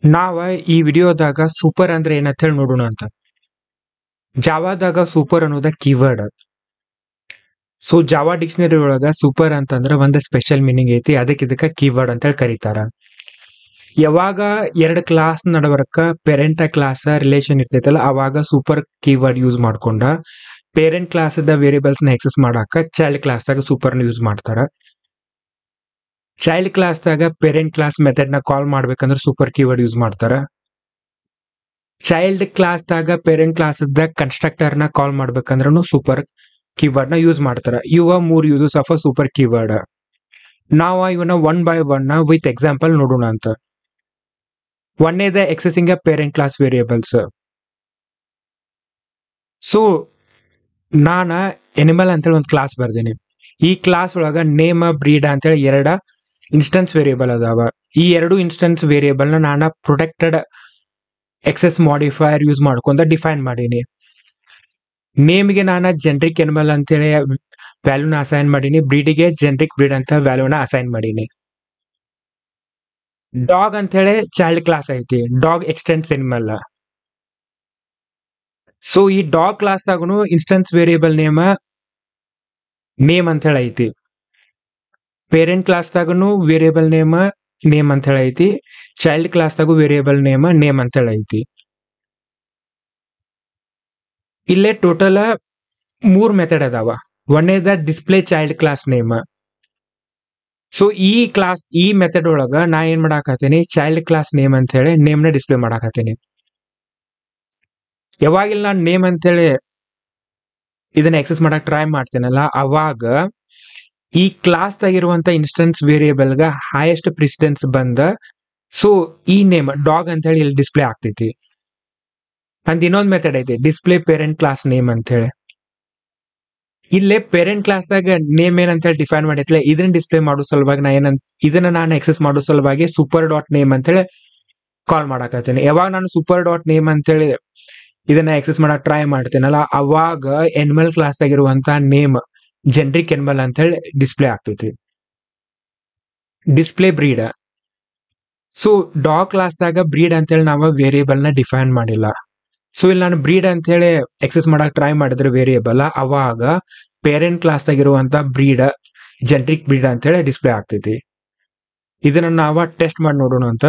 ನಾವ ಈ ವಿಡಿಯೋದಾಗ ಸೂಪರ್ ಅಂದ್ರೆ ಏನಂತ ಹೇಳಿ ನೋಡೋಣ ಅಂತ. ಜಾವಾದಾಗ ಸೂಪರ್ ಅನ್ನೋದ ಕೀವರ್ಡ್. ಸೊ ಜಾವಾ ಡಿಕ್ಷನರಿ ಒಳಗ ಸೂಪರ್ ಅಂತಂದ್ರ ಒಂದ್ ಸ್ಪೆಷಲ್ ಮೀನಿಂಗ್ ಐತಿ, ಇದಕ್ಕ ಕೀವರ್ಡ್ ಅಂತ ಹೇಳಿ ಕರೀತಾರ. ಯಾವಾಗ ಎರಡು ಕ್ಲಾಸ್ ನಡವರ್ಕ ಪೇರೆಂಟ್ ಕ್ಲಾಸ್ ರಿಲೇಷನ್ ಇರ್ತೈತಲ್ಲ, ಅವಾಗ ಸೂಪರ್ ಕೀವರ್ಡ್ ಯೂಸ್ ಮಾಡ್ಕೊಂಡ ಪೇರೆಂಟ್ ಕ್ಲಾಸ್ ವೇರಿಯಬಲ್ಸ್ ನ ಎಕ್ಸೆಸ್ ಮಾಡಾಕ ಚೈಲ್ಡ್ ಕ್ಲಾಸ್ ದಾಗ ಸೂಪರ್ ಯೂಸ್ ಮಾಡ್ತಾರ. ಚೈಲ್ಡ್ ಕ್ಲಾಸ್ ದಾಗ ಪೇರೆಂಟ್ ಕ್ಲಾಸ್ ಮೆಥಡ್ ನ ಕಾಲ್ ಮಾಡ್ಬೇಕಂದ್ರೆ ಸೂಪರ್ ಕೀವರ್ಡ್ ಯೂಸ್ ಮಾಡ್ತಾರ. ಚೈಲ್ಡ್ ಕ್ಲಾಸ್ ದಾಗ ಪೇರೆಂಟ್ ಕ್ಲಾಸ್ ಕನ್ಸ್ಟ್ರಕ್ಟರ್ ನ ಕಾಲ್ ಮಾಡ್ಬೇಕಂದ್ರೂ ಸೂಪರ್ ಕೀವರ್ಡ್ ನ ಯೂಸ್ ಮಾಡ್ತಾರ. ಇವ ಮೂರ್ uses of a super keyword. ನಾವ ಇವನ್ನ one by one with example ನೋಡೋಣ ಅಂತ. ಒಂದೇದ accessing a parent class variables. So ನಾನ ಎನಿಮಲ್ ಅಂತೇಳಿ ಒಂದು ಕ್ಲಾಸ್ ಬರ್ದೇನಿ. ಈ ಕ್ಲಾಸ್ ಒಳಗ ನೇಮ್ ಬ್ರೀಡ್ ಅಂತೇಳಿ ಎರಡ ಇನ್ಸ್ಟೆನ್ಸ್ ವೇರಿಯಬಲ್ ಅದಾವ. ಈ ಎರಡು ಇನ್ಸ್ಟೆನ್ಸ್ ವೇರಿಯಬಲ್ ನ ನಾನ ಪ್ರೊಟೆಕ್ಟೆಡ್ ಎಕ್ಸೆಸ್ ಮಾಡಿಫೈಯರ್ ಯೂಸ್ ಮಾಡ್ಕೊಂಡ ಡಿಫೈನ್ ಮಾಡೀನಿ. ನೇಮ್ಗೆ ನಾನು ಜೆನ್ರಿಕ್ ಎನಿಮಲ್ ಅಂತೇಳಿ ವ್ಯಾಲ್ಯೂನ ಅಸೈನ್ ಮಾಡೀನಿ. ಬ್ರೀಡಿಗೆ ಜೆನ್ರಿಕ್ ಬ್ರೀಡ್ ಅಂತ ವ್ಯಾಲ್ಯೂನ ಅಸೈನ್ ಮಾಡೀನಿ. ಡಾಗ್ ಅಂತೇಳಿ ಚೈಲ್ಡ್ ಕ್ಲಾಸ್ ಐತಿ, ಡಾಗ್ ಎಕ್ಸ್ಟೆನ್ಸ್ ಎನಿಮಲ್. ಸೊ ಈ ಡಾಗ್ ಕ್ಲಾಸ್ ದಾಗೂ ಇನ್ಸ್ಟೆನ್ಸ್ ವೇರಿಯಬಲ್ ನೇಮ್ ಅಂತ ಹೇಳಿ ಐತಿ. ಪೇರೆಂಟ್ ಕ್ಲಾಸ್ ದಾಗೂ ವೇರಿಯಬಲ್ ನೇಮ್ ಅಂತ ಹೇಳಿ ಐತಿ. ಚೈಲ್ಡ್ ಕ್ಲಾಸ್ ದಾಗೂ ವೇರಿಯಬಲ್ ನೇಮ್ ಅಂತ ಹೇಳಿ ಐತಿ. ಇಲ್ಲೇ ಟೋಟಲ್ 3 ಮೆಥಡ್ ಅದಾವ. ಒಂದೇದ display child class name. So ಈ ಮೆಥಡ್ ಒಳಗ ನಾ ಏನ್ ಮಾಡಾಕತ್ತೀನಿ, ಚೈಲ್ಡ್ ಕ್ಲಾಸ್ ನೇಮ್ ಅಂತ ಹೇಳಿ ನೇಮ್ ನ ಡಿಸ್ಪ್ಲೇ ಮಾಡಾಕತ್ತೀನಿ. ಯಾವಾಗಿಲ್ಲ ನಾನು ನೇಮ್ ಅಂತ ಹೇಳಿ ಇದನ್ನ ಎಕ್ಸೆಸ್ ಮಾಡಕ್ ಟ್ರೈ ಮಾಡ್ತೇನಲ್ಲ, ಅವಾಗ ಈ ಕ್ಲಾಸ್ ತಾಗಿರುವಂತ ಇನ್ಸ್ಟೆನ್ಸ್ ವೇರಿಯಬಲ್ ಗ ಹೈಯೆಸ್ಟ್ ಪ್ರಿಸಿಡೆನ್ಸ್ ಬಂದ ಸೊ ಈ ನೇಮ್ ಡಾಗ್ ಅಂತ ಹೇಳಿ ಇಲ್ಲಿ ಡಿಸ್ಪ್ಲೇ ಆಗ್ತೈತಿ. ಅಂದ್ ಇನ್ನೊಂದ್ ಮೆಥಡ್ ಐತಿ, ಡಿಸ್ಪ್ಲೇ ಪೇರೆಂಟ್ ಕ್ಲಾಸ್ ನೇಮ್ ಅಂತ ಹೇಳಿ. ಇಲ್ಲೇ ಪೇರೆಂಟ್ ಕ್ಲಾಸ್ ದಾಗ ನೇಮ್ ಏನಂತ ಹೇಳಿ ಡಿಫೈನ್ ಮಾಡೈತ್ಲೆ, ಇದನ್ನ ಡಿಸ್ಪ್ಲೇ ಮಾಡೋ ಸಲುವಾಗಿ ಇದನ್ನ ನಾನು ಎಕ್ಸೆಸ್ ಮಾಡೋ ಸಲುವಾಗಿ ಸೂಪರ್ ಡಾಟ್ ನೇಮ್ ಅಂತ ಹೇಳಿ ಕಾಲ್ ಮಾಡಾಕತ್ತೀನಿ. ಯಾವಾಗ ನಾನು ಸೂಪರ್ ಡಾಟ್ ನೇಮ್ ಅಂತೇಳಿ ಇದನ್ನ ಎಕ್ಸೆಸ್ ಮಾಡಕ್ ಟ್ರೈ ಮಾಡ್ತೇನಲ್ಲ, ಅವಾಗ ಎನಿಮಲ್ ಕ್ಲಾಸ್ ಆಗಿರುವಂತ ನೇಮ್ ಜೆನ್ರಿಕ್ ಎನಿಮಲ್ ಅಂತ ಹೇಳಿ ಡಿಸ್ಪ್ಲೇ ಆಗ್ತೈತಿ. Display breed. So dog class ದಾಗ ಬ್ರೀಡ್ ಅಂತೇಳಿ ನಾವು ವೇರಿಯಬಲ್ ನ ಡಿಫೈನ್ ಮಾಡಿಲ್ಲ. ಸೊ ಇಲ್ಲಿ ನಾನು ಬ್ರೀಡ್ ಅಂತ ಹೇಳಿ ಎಕ್ಸೆಸ್ ಮಾಡಕ್ ಟ್ರೈ ಮಾಡಿದ್ರೆ ವೇರಿಯಬಲ್, ಅವಾಗ ಪೇರೆಂಟ್ ಕ್ಲಾಸ್ ಆಗಿರುವಂತ ಬ್ರೀಡ್ ಜೆನ್ರಿಕ್ ಬ್ರೀಡ್ ಅಂತ ಹೇಳಿ ಡಿಸ್ಪ್ಲೇ ಆಗ್ತೈತಿ. ಇದನ್ನ ನಾವ ಟೆಸ್ಟ್ ಮಾಡಿ ನೋಡೋಣ ಅಂತ.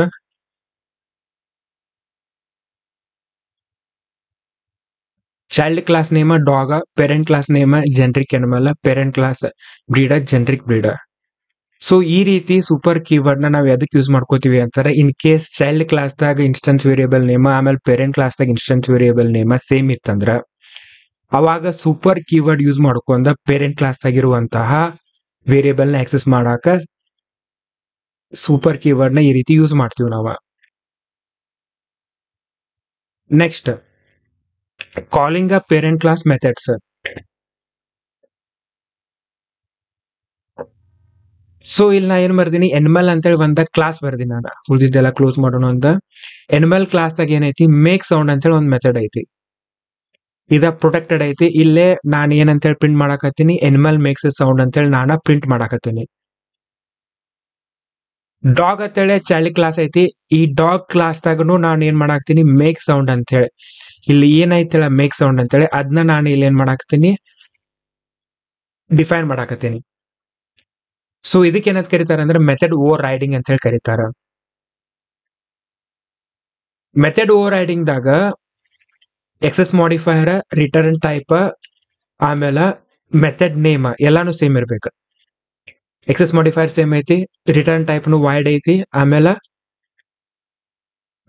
Child class name dog, parent class name generic animal, parent class breed generic breed. So ಈ ರೀತಿ ಸೂಪರ್ ಕೀವರ್ಡ್ ನ ನಾವ್ ಎದಕ್ ಯೂಸ್ ಮಾಡ್ಕೋತೀವಿ ಅಂತಾರೆ, ಇನ್ ಕೇಸ್ ಚೈಲ್ಡ್ ಕ್ಲಾಸ್ ದಾಗ ಇನ್ಸ್ಟೆನ್ಸ್ ವೇರಿಯಬಲ್ ನೇಮ್ ಆಮೇಲೆ ಪೇರೆಂಟ್ ಕ್ಲಾಸ್ ದಾಗ ಇನ್ಸ್ಟೆನ್ಸ್ ವೇರಿಯಬಲ್ ನೇಮ್ ಸೇಮ್ ಇತ್ತಂದ್ರ ಅವಾಗ ಸೂಪರ್ ಕೀವರ್ಡ್ ಯೂಸ್ ಮಾಡ್ಕೊಂಡ ಪೇರೆಂಟ್ ಕ್ಲಾಸ್ ಆಗಿರುವಂತಹ ವೇರಿಯಬಲ್ ನ ಆಕ್ಸೆಸ್ ಮಾಡಾಕ ಸೂಪರ್ ಕೀವರ್ಡ್ ನ ಈ ರೀತಿ ಯೂಸ್ ಮಾಡ್ತೀವಿ ನಾವ. ನೆಕ್ಸ್ಟ್, ಕಾಲಿಂಗ್ ಅ ಪೇರೆಂಟ್ ಕ್ಲಾಸ್ ಮೆಥಡ್ಸ್. ಸೊ ಇಲ್ಲಿ ನಾ ಏನ್ ಬರ್ದೀನಿ, ಎನಿಮಲ್ ಅಂತೇಳಿ ಒಂದ ಕ್ಲಾಸ್ ಬರ್ದೀನಿ ನಾನು. ಉಳಿದಿದ್ದೆಲ್ಲ ಕ್ಲೋಸ್ ಮಾಡೋಣ ಅಂತ. ಎನಿಮಲ್ ಕ್ಲಾಸ್ ದಾಗ ಏನೈತಿ, ಮೇಕ್ ಸೌಂಡ್ ಅಂತೇಳಿ ಒಂದ್ ಮೆಥಡ್ ಐತಿ. ಇದ ಪ್ರೊಟೆಕ್ಟೆಡ್ ಐತಿ. ಇಲ್ಲೇ ನಾನು ಏನಂತೇಳಿ ಪ್ರಿಂಟ್ ಮಾಡಾಕತ್ತೀನಿ, ಎನಿಮಲ್ ಮೇಕ್ಸ್ ಸೌಂಡ್ ಅಂತೇಳಿ ನಾನು ಪ್ರಿಂಟ್ ಮಾಡಾಕತ್ತೀನಿ. ಡಾಗ್ ಅಂತೇಳಿ ಚೈಲ್ಡ್ ಕ್ಲಾಸ್ ಐತಿ. ಈ ಡಾಗ್ ಕ್ಲಾಸ್ ದಾಗನು ನಾನು ಏನ್ ಮಾಡಾಕ್ತೀನಿ, ಮೇಕ್ ಸೌಂಡ್ ಅಂತ ಹೇಳಿ ಇಲ್ಲಿ ಏನೈತಿಲ್ಲ ಮೇಕ್ ಸೌಂಡ್ ಅಂತೇಳಿ ಅದನ್ನ ನಾನು ಇಲ್ಲಿ ಏನ್ ಮಾಡಾಕ್ತೀನಿ, ಡಿಫೈನ್ ಮಾಡಾಕತ್ತೀನಿ. ಸೊ ಇದಕ್ಕೆ ಏನಂತ ಕರೀತಾರ ಅಂದ್ರೆ ಮೆಥಡ್ ಓವರ್ ರೈಡಿಂಗ್ ಅಂತ ಹೇಳಿ ಕರೀತಾರ. ಮೆಥಡ್ ಓವರ್ ರೈಡಿಂಗ್ ದಾಗ ಎಕ್ಸೆಸ್ ಮಾಡಿಫೈಯರ್, ರಿಟರ್ನ್ ಟೈಪ್ ಆಮೇಲೆ ಮೆಥಡ್ ನೇಮ್ ಎಲ್ಲಾನು ಸೇಮ್ ಇರ್ಬೇಕು. ಎಕ್ಸೆಸ್ ಮಾಡಿಫೈಯರ್ ಸೇಮ್ ಐತಿ, ರಿಟರ್ನ್ ಟೈಪ್ ನು ವೈಡ್ ಐತಿ, ಆಮೇಲೆ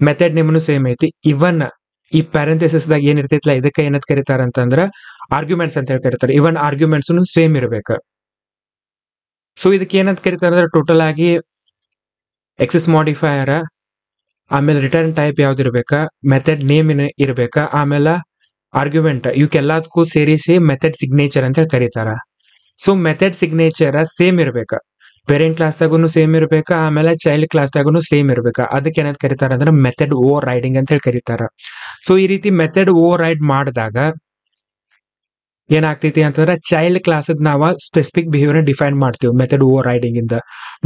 ಮೆಥಡ್ ನೇಮ್ನು ಸೇಮ್ ಐತಿ. ಇವನ್ ಈ ಪ್ಯಾರಂಥೆಸಿಸ್ ದಾಗ ಏನ್ ಇರ್ತೈತಿಲ್ಲ, ಇದಕ್ಕೆ ಏನಂತ ಕರೀತಾರ ಅಂತಂದ್ರ ಆರ್ಗ್ಯುಮೆಂಟ್ಸ್ ಅಂತ ಹೇಳಿ ಕರೀತಾರೆ. ಇವನ್ ಆರ್ಗ್ಯುಮೆಂಟ್ಸ್ ಸೇಮ್ ಇರ್ಬೇಕ. ಸೊ ಇದಕ್ಕೆ ಏನಂತ ಕರೀತಾರ ಅಂದ್ರೆ ಟೋಟಲ್ ಆಗಿ ಎಕ್ಸೆಸ್ ಮಾಡಿಫೈಯರ್ ಆಮೇಲೆ ರಿಟರ್ನ್ ಟೈಪ್ ಯಾವ್ದು ಇರ್ಬೇಕಾ, ಮೆಥಡ್ ನೇಮ್ ಇರ್ಬೇಕಾ, ಆಮೇಲೆ ಆರ್ಗ್ಯುಮೆಂಟ್ ಇವಕ್ಕೆಲ್ಲದಕ್ಕೂ ಸೇರಿಸಿ ಮೆಥಡ್ ಸಿಗ್ನೇಚರ್ ಅಂತ ಹೇಳಿ ಕರೀತಾರ. ಸೊ ಮೆಥಡ್ ಸಿಗ್ನೇಚರ್ ಸೇಮ್ ಇರ್ಬೇಕ, ಪೇರೆಂಟ್ ಕ್ಲಾಸ್ ದಾಗೂ ಸೇಮ್ ಇರ್ಬೇಕ, ಆಮೇಲೆ ಚೈಲ್ಡ್ ಕ್ಲಾಸ್ ದಾಗೂ ಸೇಮ್ ಇರ್ಬೇಕ. ಅದಕ್ಕೆ ಏನಂತ ಕರೀತಾರ ಅಂದ್ರೆ ಮೆಥಡ್ ಓವರ್ ರೈಡಿಂಗ್ ಅಂತ ಹೇಳಿ ಕರೀತಾರ. ಸೊ ಈ ರೀತಿ ಮೆಥಡ್ ಓವರ್ ರೈಡ್ ಮಾಡಿದಾಗ ಏನಾಗ್ತೈತಿ ಅಂತಂದ್ರೆ ಚೈಲ್ಡ್ ಕ್ಲಾಸ್ ನಾವ ಸ್ಪೆಸಿಫಿಕ್ ಬಿಹೇವಿಯರ್ ಡಿಫೈನ್ ಮಾಡ್ತೀವಿ ಮೆಥಡ್ ಓವರ್ ರೈಡಿಂಗ್ ಇಂದ.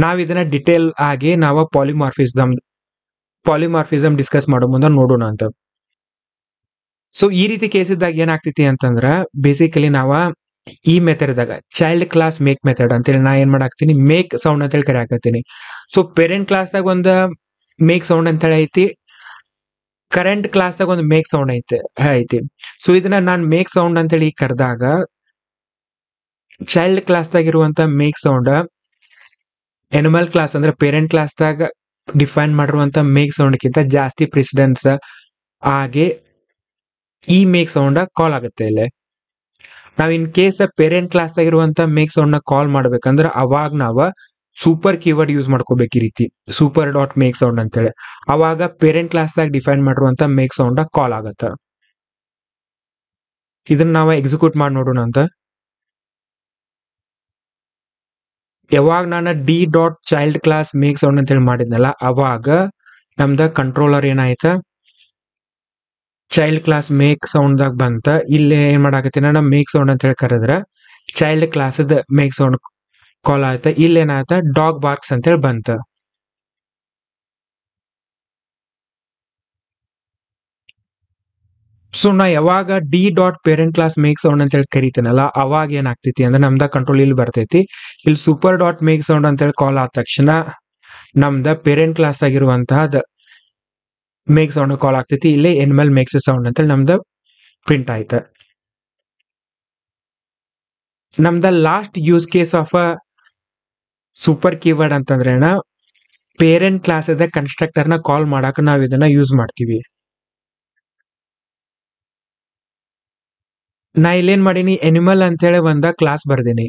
ನಾವ್ ಇದನ್ನ ಡಿಟೇಲ್ ಆಗಿ ನಾವು ಪಾಲಿಮಾರ್ಫಿಸಮ್ ಡಿಸ್ಕಸ್ ಮಾಡೋ ಮುಂದೆ ನೋಡೋಣ ಅಂತ. ಸೊ ಈ ರೀತಿ ಕೇಸ್ ಇದ್ದಾಗ ಏನಾಗ್ತೈತಿ ಅಂತಂದ್ರ ಬೇಸಿಕಲಿ ನಾವ ಈ ಮೆಥಡ್ದಾಗ ಚೈಲ್ಡ್ ಕ್ಲಾಸ್ ಮೇಕ್ ಮೆಥಡ್ ಅಂತೇಳಿ ನಾ ಏನ್ ಮಾಡಾಕ್ತೀನಿ ಮೇಕ್ ಸೌಂಡ್ ಅಂತೇಳಿ ಕರೆಯಾಕತ್ತೀನಿ. ಸೊ ಪೇರೆಂಟ್ ಕ್ಲಾಸ್ದಾಗ ಒಂದು ಮೇಕ್ ಸೌಂಡ್ ಅಂತೇಳಿ ಐತಿ, ಕರೆಂಟ್ ಕ್ಲಾಸ್ದಾಗ ಒಂದು ಮೇಕ್ ಸೌಂಡ್ ಐತಿ. ಸೊ ಇದನ್ನ ನಾನು ಮೇಕ್ ಸೌಂಡ್ ಅಂತೇಳಿ ಕರೆದಾಗ ಚೈಲ್ಡ್ ಕ್ಲಾಸ್ದಾಗ ಇರುವಂತ ಮೇಕ್ ಸೌಂಡ್ ಎನಿಮಲ್ ಕ್ಲಾಸ್ ಅಂದ್ರೆ ಪೇರೆಂಟ್ ಕ್ಲಾಸ್ದಾಗ ಡಿಫೈನ್ ಮಾಡಿರುವಂತ ಮೇಕ್ ಸೌಂಡ್ಕ್ಕಿಂತ ಜಾಸ್ತಿ ಪ್ರೆಸಿಡೆನ್ಸ್ ಆಗಿ ಈ ಮೇಕ್ ಸೌಂಡ್ ಕಾಲ್ ಆಗುತ್ತೆ. ಇಲ್ಲಿ ನಾವ್ ಇನ್ ಕೇಸ್ ಪೇರೆಂಟ್ ಕ್ಲಾಸ್ದಾಗ ಇರುವಂತ ಮೇಕ್ ಸೌಂಡ್ ನ ಕಾಲ್ ಮಾಡ್ಬೇಕಂದ್ರೆ ಅವಾಗ ನಾವ ಸೂಪರ್ ಕೀವರ್ಡ್ ಯೂಸ್ ಮಾಡ್ಕೋಬೇಕು, ಈ ರೀತಿ ಸೂಪರ್ ಡಾಟ್ ಮೇಕ್ ಸೌಂಡ್ ಅಂತೇಳಿ. ಅವಾಗ ಪೇರೆಂಟ್ ಕ್ಲಾಸ್ದಾಗ ಡಿಫೈನ್ ಮಾಡಿರುವಂತ ಮೇಕ್ ಸೌಂಡ್ ಕಾಲ್ ಆಗತ್ತ. ಇದನ್ನ ನಾವ ಎಕ್ಸಿಕ್ಯೂಟ್ ಮಾಡಿ ನೋಡೋಣ ಅಂತ. ಯಾವಾಗ ನಾನು D dot child class make sound ಅಂತೇಳಿ ಮಾಡಿದ್ನಲ್ಲ, ಅವಾಗ ನಮ್ದ ಕಂಟ್ರೋಲರ್ ಏನಾಯ್ತ ಚೈಲ್ಡ್ ಕ್ಲಾಸ್ ಮೇಕ್ ಸೌಂಡ್ದಾಗ ಬಂತ. ಇಲ್ಲಿ ಏನ್ ಮಾಡಾಕತ್ತೀನಿ ನಾನು ಮೇಕ್ ಸೌಂಡ್ ಅಂತ ಹೇಳಿ ಕರೆದ್ರ ಚೈಲ್ಡ್ ಕ್ಲಾಸದ ಮೇಕ್ ಸೌಂಡ್ ಕಾಲ್ ಆಯ್ತ. ಇಲ್ಲಿ ಏನಾಯ್ತ ಡಾಗ್ ಬಾರ್ಕ್ಸ್ ಅಂತ ಹೇಳಿ ಬಂತ. ಸೊ ನಾ ಯಾವಾಗ D dot parent class make sound ಅಂತ ಹೇಳಿ ಕರಿತೀನಲ್ಲ, ಅವಾಗ ಏನಾಗ್ತೈತಿ ಅಂದ್ರೆ ನಮ್ದ ಕಂಟ್ರೋಲ್ ಇಲ್ಲಿ ಬರ್ತೈತಿ. ಇಲ್ಲಿ ಸೂಪರ್ ಡಾಟ್ ಮೇಕ್ ಸೌಂಡ್ ಅಂತ ಹೇಳಿ ಕಾಲ್ ಆದ ತಕ್ಷಣ ನಮ್ದ ಪೇರೆಂಟ್ ಕ್ಲಾಸ್ ಆಗಿರುವಂತಹ ಮೇಕ್ ಸೌಂಡ್ ಕಾಲ್ ಆಗ್ತೈತಿ. ಇಲ್ಲಿ ಎನಿಮಲ್ ಮೇಕ್ಸ್ ಸೌಂಡ್ ಅಂತೇಳಿ ನಮ್ದ ಪ್ರಿಂಟ್ ಆಯ್ತ. ನಮ್ದ last use case of a super keyword ಅಂತಂದ್ರೆ ಪೇರೆಂಟ್ ಕ್ಲಾಸ್ ಅದ ಕನ್ಸ್ಟ್ರಕ್ಟರ್ ನ ಕಾಲ್ ಮಾಡಾಕ ನಾವ್ ಇದನ್ನ ಯೂಸ್ ಮಾಡ್ತೀವಿ. ನಾ ಇಲ್ಲೇನ್ ಮಾಡೀನಿ ಎನಿಮಲ್ ಅಂತೇಳಿ ಒಂದ ಕ್ಲಾಸ್ ಬರ್ದೀನಿ.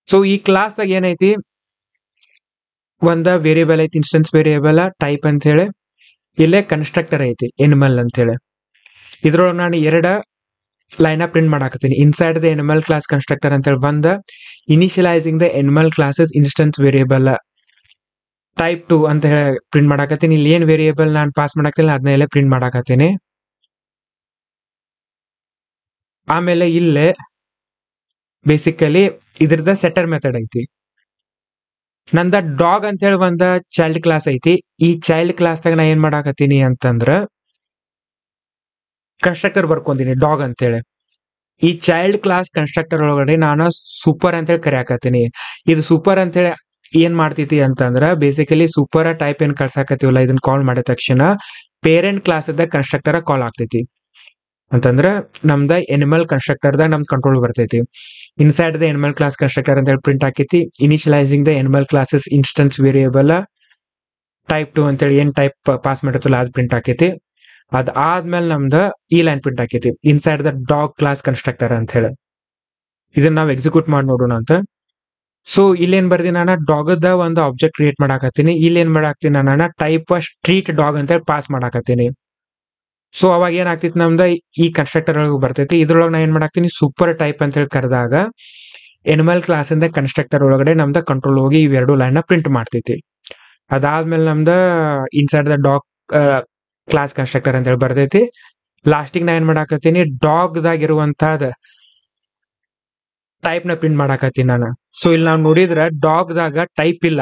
ಸೊ ಈ ಕ್ಲಾಸ್ದಾಗ ಏನೈತಿ ಒಂದ ವೇರಿಯೇಬಲ್ ಐತಿ, ಇನ್ಸ್ಟೆನ್ಸ್ ವೇರಿಯೇಬಲ್ ಟೈಪ್ ಅಂತ ಹೇಳಿ. ಇಲ್ಲೇ ಕನ್ಸ್ಟ್ರಕ್ಟರ್ ಐತಿ ಎನಿಮಲ್ ಅಂತ ಹೇಳಿ. ಇದ್ರೊಳಗೆ ನಾನು 2 ಲೈನ್ ಪ್ರಿಂಟ್ ಮಾಡಾಕತ್ತೀನಿ. Inside the animal class constructor ಅಂತ ಹೇಳಿ ಬಂದ initialising the animal classes instance variable type 2 ಅಂತ ಹೇಳಿ ಪ್ರಿಂಟ್ ಮಾಡಾಕತ್ತೀನಿ. ಇಲ್ಲಿ ಏನ್ ವೇರಿಯೇಬಲ್ ನಾನು ಪಾಸ್ ಮಾಡಾಕತ್ತೀನಿ ಅದನ್ನೆಲ್ಲ ಪ್ರಿಂಟ್ ಮಾಡಾಕತ್ತೀನಿ. ಆಮೇಲೆ ಇಲ್ಲೇ ಬೇಸಿಕಲಿ ಇದ್ರದ ಸೆಟರ್ ಮೆಥಡ್ ಐತಿ. ನಂದ ಡಾಗ್ ಅಂತ ಹೇಳಿ ಒಂದ ಚೈಲ್ಡ್ ಕ್ಲಾಸ್ ಐತಿ. ಈ ಚೈಲ್ಡ್ ಕ್ಲಾಸ್ದಾಗ ನಾ ಏನ್ ಮಾಡಾಕತ್ತೀನಿ ಅಂತಂದ್ರ ಕನ್ಸ್ಟ್ರಕ್ಟರ್ ಬರ್ಕೊಂತೀನಿ ಡಾಗ್ ಅಂತೇಳಿ. ಈ ಚೈಲ್ಡ್ ಕ್ಲಾಸ್ ಕನ್ಸ್ಟ್ರಕ್ಟರ್ ಒಳಗಡೆ ನಾನು ಸೂಪರ್ ಅಂತೇಳಿ ಕರೆಯಾಕತ್ತೀನಿ. ಇದು ಸೂಪರ್ ಅಂತೇಳಿ ಏನ್ ಮಾಡ್ತೈತಿ ಅಂತಂದ್ರ ಬೇಸಿಕಲಿ ಸೂಪರ್ ಟೈಪ್ ಏನ್ ಕಳ್ಸಾಕತ್ತೀವಲ್ಲ, ಇದನ್ನ ಕಾಲ್ ಮಾಡಿದ ತಕ್ಷಣ ಪೇರೆಂಟ್ ಕ್ಲಾಸ್ ಅದ ಕನ್ಸ್ಟ್ರಕ್ಟರ್ ಕಾಲ್ ಆಗ್ತೈತಿ. ಅಂತಂದ್ರ ನಮ್ದ ಎನಿಮಲ್ ಕನ್ಸ್ಟ್ರಕ್ಟರ್ದಾಗ ನಮ್ದು ಕಂಟ್ರೋಲ್ ಬರ್ತೈತಿ. Inside the animal class constructor ಅಂತ ಹೇಳಿ ಪ್ರಿಂಟ್ ಆಕೈತಿ. Initialising the animal classes instance variable type 2 ಅಂತೇಳಿ ಏನ್ ಟೈಪ್ ಪಾಸ್ ಮಾಡಿರ್ತಲ್ಲ ಅದು ಪ್ರಿಂಟ್ ಆಕೈತಿ. ಅದಾದ್ಮೇಲೆ ನಮ್ದ ಈ ಲೈನ್ ಪ್ರಿಂಟ್ ಆಕೈತಿ inside the dog class constructor ಅಂತ ಹೇಳಿ. ಇದನ್ನ ನಾವು ಎಕ್ಸಿಕ್ಯೂಟ್ ಮಾಡಿ ನೋಡೋಣ ಅಂತ. ಸೊ ಇಲ್ಲೇನ್ ಬರ್ದಿ ನಾನು ಡಾಗದ ಒಂದು ಆಬ್ಜೆಕ್ಟ್ ಕ್ರಿಯೇಟ್ ಮಾಡಾಕತ್ತೀನಿ. ಇಲ್ಲಿ ಏನ್ ಮಾಡಾಕ್ತೀನಿ ನಾನು ಟೈಪ್ ಸ್ಟ್ರೀಟ್ ಡಾಗ್ ಅಂತ ಹೇಳಿ ಪಾಸ್ ಮಾಡಾಕತ್ತೀನಿ. ಸೊ ಅವಾಗ ಏನಾಗ್ತೈತಿ ನಮ್ದ ಈ ಕನ್ಸ್ಟ್ರಕ್ಟರ್ ಒಳಗೆ ಬರ್ತೈತಿ. ಇದ್ರೊಳಗೆ ನಾ ಏನ್ ಮಾಡಾಕ್ತೀನಿ ಸೂಪರ್ ಟೈಪ್ ಅಂತ ಹೇಳಿ ಕರೆದಾಗ ಎನಿಮಲ್ ಕ್ಲಾಸ್ ಇಂದ ಕನ್ಸ್ಟ್ರಕ್ಟರ್ ಒಳಗಡೆ ನಮ್ದ ಕಂಟ್ರೋಲ್ ಹೋಗಿ ಇವೆರಡು ಲೈನ್ ಪ್ರಿಂಟ್ ಮಾಡ್ತೈತಿ. ಅದಾದ್ಮೇಲೆ ನಮ್ದ inside the dog class constructor ಅಂತ ಹೇಳಿ ಬರ್ತೈತಿ. ಲಾಸ್ಟಿಗೆ ನಾ ಏನ್ ಮಾಡಾಕತ್ತೀನಿ ಡಾಗ್ದಾಗ ಇರುವಂತಹದ ಟೈಪ್ ನ ಪ್ರಿಂಟ್ ಮಾಡಾಕತ್ತೀನಿ ನಾನು. ಸೊ ಇಲ್ಲಿ ನಾವು ನೋಡಿದ್ರ ಡಾಗ್ದಾಗ ಟೈಪ್ ಇಲ್ಲ.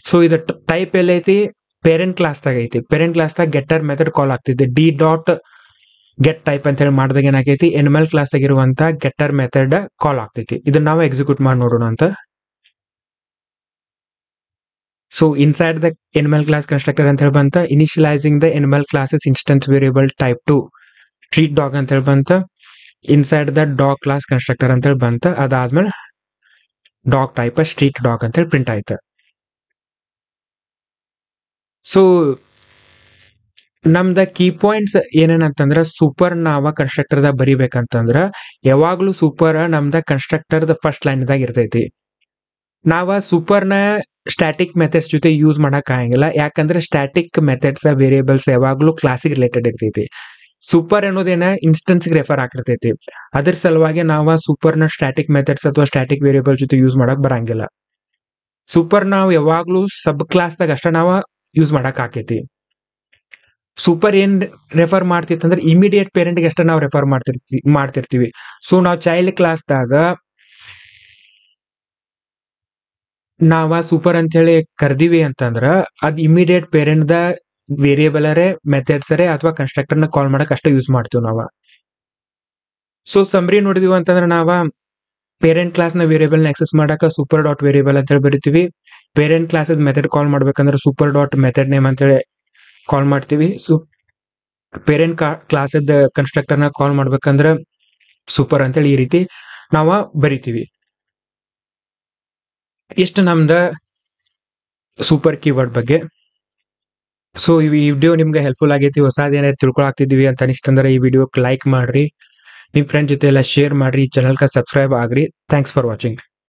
ಸೊ ಇದು ಟೈಪ್ ಎಲ್ಲೈತಿ ಪೇರೆಂಟ್ ಕ್ಲಾಸ್ದಾಗ ಐತಿ. ಪೇರೆಂಟ್ ಕ್ಲಾಸ್ದಾಗ ಗೆಟರ್ ಮೆಥಡ್ ಕಾಲ್ ಆಗ್ತಿದೆ. ಡಿ ಡಾಟ್ ಗೆಟ್ ಟೈಪ್ ಅಂತ ಹೇಳಿ ಮಾಡಿದಾಗ ಏನಾಗೈತಿ ಎನಿಮಲ್ ಕ್ಲಾಸ್ ಆಗಿರುವಂತ ಗೆಟರ್ ಮೆಥಡ್ ಕಾಲ್ ಆಗ್ತೈತಿ. ಇದನ್ನ ನಾವು ಎಕ್ಸಿಕ್ಯೂಟ್ ಮಾಡಿ ನೋಡೋಣ ಅಂತ. So inside the animal class constructor ಅಂತ ಹೇಳಿ ಬಂತ. Initialising the animal classes instance variable type 2 treat dog ಅಂತ ಹೇಳಿ ಬಂತ. Inside the dog class constructor ಅಂತ ಹೇಳಿ ಬಂತ. ಅದಾದ್ಮೇಲೆ ಡಾಗ್ ಟೈಪ್ ಸ್ಟ್ರೀಟ್ ಡಾಗ್ ಅಂತ ಹೇಳಿ ಪ್ರಿಂಟ್ ಆಯ್ತು. ಸೊ ನಮ್ದ ಕೀ ಪಾಯಿಂಟ್ಸ್ ಏನೇನಂತಂದ್ರ ಸೂಪರ್ ನಾವ ಕನ್ಸ್ಟ್ರಕ್ಟರ್ ದಾಗ ಬರಿಬೇಕಂತಂದ್ರ ಯಾವಾಗ್ಲೂ ಸೂಪರ್ ನಮ್ದ ಕನ್ಸ್ಟ್ರಕ್ಟರ್ ದ ಫಸ್ಟ್ ಲೈನ್ ದಾಗ ಇರ್ತೈತಿ. ನಾವ ಸೂಪರ್ ನ ಸ್ಟ್ಯಾಟಿಕ್ ಮೆಥಡ್ಸ್ ಜೊತೆ ಯೂಸ್ ಮಾಡಕ್ ಆಗಂಗಿಲ್ಲ. ಯಾಕಂದ್ರೆ ಸ್ಟ್ಯಾಟಿಕ್ ಮೆಥಡ್ಸ್ ವೇರಿಯೇಬಲ್ಸ್ ಯಾವಾಗ್ಲೂ ಕ್ಲಾಸಿಗೆ ರಿಲೇಟೆಡ್ ಇರ್ತೈತಿ. ಸೂಪರ್ ಅನ್ನೋದೇನ ಇನ್ಸ್ಟೆನ್ಸ್ ರೆಫರ್ ಆಗಿರ್ತೈತಿ. ಅದ್ರ ಸಲುವಾಗಿ ನಾವ ಸೂಪರ್ ನ ಸ್ಟ್ಯಾಟಿಕ್ ಮೆಥಡ್ಸ್ ಅಥವಾ ಸ್ಟ್ಯಾಟಿಕ್ ವೇರಿಯೇಬಲ್ ಜೊತೆ ಯೂಸ್ ಮಾಡಕ್ ಬರಂಗಿಲ್ಲ. ಸೂಪರ್ ನಾವು ಯಾವಾಗ್ಲೂ ಸಬ್ ಕ್ಲಾಸ್ ದಾಗ ಅಷ್ಟ ನಾವ ಯೂಸ್ ಮಾಡಕ್ ಆಕೈತಿ. ಸೂಪರ್ ಏನ್ ರೆಫರ್ ಮಾಡ್ತಿತ್ತು ಅಂದ್ರೆ ಇಮಿಡಿಯೇಟ್ ಪೇರೆಂಟ್ ಗೆ ಅಷ್ಟ ನಾವು ರೆಫರ್ ಮಾಡ್ತಿರ್ತೀವಿ. ಸೊ ನಾವು ಚೈಲ್ಡ್ ಕ್ಲಾಸ್ ದಾಗ ನಾವ ಸೂಪರ್ ಅಂತ ಹೇಳಿ ಕರ್ದಿವಿ ಅಂತಂದ್ರ ಅದ್ ಇಮಿಡಿಯೇಟ್ ಪೇರೆಂಟ್ ದ ವೇರಿಯೇಬಲ್ ಅರೆ ಮೆಥಡ್ಸ್ ಅರೆ ಅಥವಾ ಕನ್ಸ್ಟ್ರಕ್ಟರ್ ನ ಕಾಲ್ ಮಾಡಕ್ ಅಷ್ಟೇ ಯೂಸ್ ಮಾಡ್ತೀವಿ ನಾವ. ಸೊ ಸಮ್ರಿ ನೋಡಿದ್ವಿ ಅಂತಂದ್ರ ನಾವ ಪೇರೆಂಟ್ ಕ್ಲಾಸ್ ನ ವೇರಿಯೇಬಲ್ ನ ಆಕ್ಸೆಸ್ ಮಾಡಕ ಸೂಪರ್ ಡಾಟ್ ವೇರಿಯೇಬಲ್ ಅಂತ ಹೇಳಿ ಬರಿತೀವಿ. ಪೇರೆಂಟ್ ಕ್ಲಾಸ್ ಮೆಥಡ್ ಕಾಲ್ ಮಾಡ್ಬೇಕಂದ್ರೆ ಸೂಪರ್ ಡಾಟ್ ಮೆಥಡ್ ನೇಮ್ ಅಂತ ಹೇಳಿ ಕಾಲ್ ಮಾಡ್ತೀವಿ. ಸೊ ಪೇರೆಂಟ್ ಕ್ಲಾಸ್ ಕನ್ಸ್ಟ್ರಕ್ಟರ್ ನ ಕಾಲ್ ಮಾಡ್ಬೇಕಂದ್ರ ಸೂಪರ್ ಅಂತೇಳಿ ಈ ರೀತಿ ನಾವ ಬರಿತೀವಿ. ಇಷ್ಟ ನಮ್ದ ಸೂಪರ್ ಕೀವರ್ಡ್ ಬಗ್ಗೆ. ಸೊ ಈ ವಿಡಿಯೋ ನಿಮ್ಗೆ ಹೆಲ್ಪ್ಫುಲ್ ಆಗೈತಿ, ಹೊಸದ ಏನಾದ್ರು ತಿಳ್ಕೊಳಾಗ್ತಿದೀವಿ ಅಂತ ಅನಿಸ್ತಂದ್ರೆ ಈ ವಿಡಿಯೋಕ್ಕೆ ಲೈಕ್ ಮಾಡ್ರಿ, ನಿಮ್ ಫ್ರೆಂಡ್ ಜೊತೆ ಎಲ್ಲ ಶೇರ್ ಮಾಡ್ರಿ, ಚಾನಲ್ಗೆ subscribe agri. Thanks for watching.